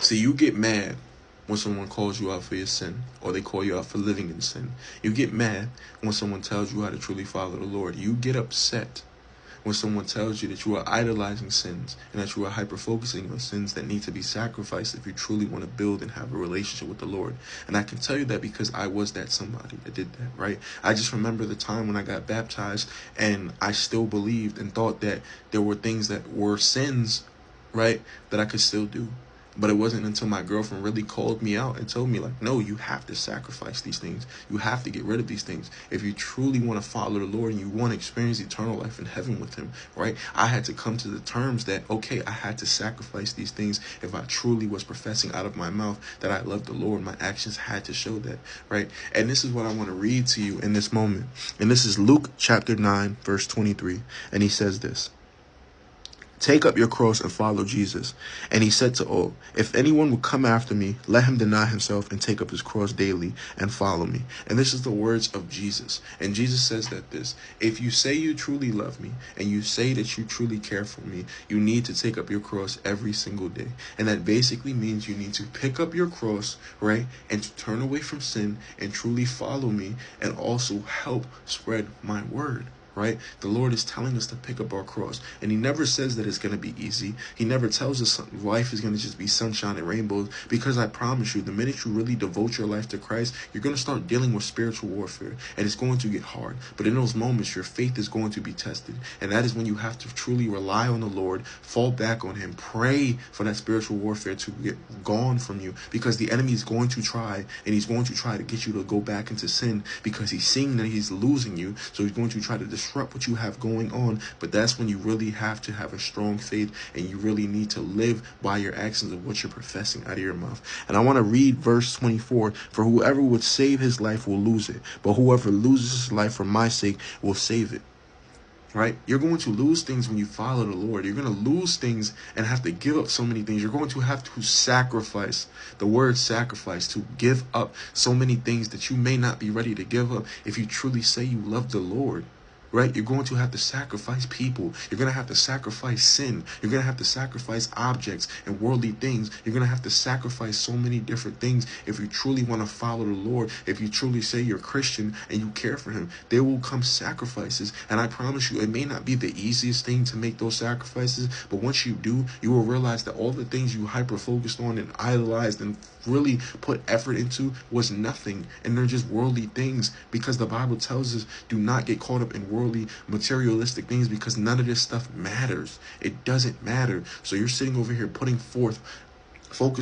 See, you get mad when someone calls you out for your sin, or they call you out for living in sin. You get mad when someone tells you how to truly follow the Lord. You get upset when someone tells you that you are idolizing sins and that you are hyper-focusing on sins that need to be sacrificed if you truly want to build and have a relationship with the Lord. And I can tell you that because I was that somebody that did that, right? I just remember the time when I got baptized and I still believed and thought that there were things that were sins, right, that I could still do. But it wasn't until my girlfriend really called me out and told me, like, no, you have to sacrifice these things. You have to get rid of these things. If you truly want to follow the Lord and you want to experience eternal life in heaven with him, right? I had to come to the terms that, okay, I had to sacrifice these things if I truly was professing out of my mouth that I love the Lord. My actions had to show that, right? And this is what I want to read to you in this moment. And this is Luke chapter 9, verse 23. And he says this: "Take up your cross and follow Jesus. And he said to all, if anyone will come after me, let him deny himself and take up his cross daily and follow me." And this is the words of Jesus. And Jesus says that if you say you truly love me and you say that you truly care for me, you need to take up your cross every single day. And that basically means you need to pick up your cross, right? And to turn away from sin and truly follow me and also help spread my word. Right? The Lord is telling us to pick up our cross. And he never says that it's going to be easy. He never tells us life is going to just be sunshine and rainbows. Because I promise you, the minute you really devote your life to Christ, you're going to start dealing with spiritual warfare. And it's going to get hard. But in those moments, your faith is going to be tested. And that is when you have to truly rely on the Lord, fall back on him, pray for that spiritual warfare to get gone from you. Because the enemy is going to try, and he's going to try to get you to go back into sin because he's seeing that he's losing you. So he's going to try to disrupt what you have going on. But that's when you really have to have a strong faith, and you really need to live by your actions of what you're professing out of your mouth. And I want to read verse 24. "For whoever would save his life will lose it, but whoever loses his life for my sake will save it." Right? You're going to lose things when you follow the Lord. You're going to lose things and have to give up so many things. You're going to have to sacrifice. The word sacrifice, to give up so many things that you may not be ready to give up if you truly say you love the Lord. Right? You're going to have to sacrifice people. You're going to have to sacrifice sin. You're going to have to sacrifice objects and worldly things. You're going to have to sacrifice so many different things if you truly want to follow the Lord. If you truly say you're Christian and you care for him, there will come sacrifices. And I promise you, it may not be the easiest thing to make those sacrifices, but once you do, you will realize that all the things you hyper-focused on and idolized and really put effort into was nothing, and they're just worldly things, because the Bible tells us do not get caught up in worldly materialistic things, because none of this stuff matters. It doesn't matter. So you're sitting over here putting forth focus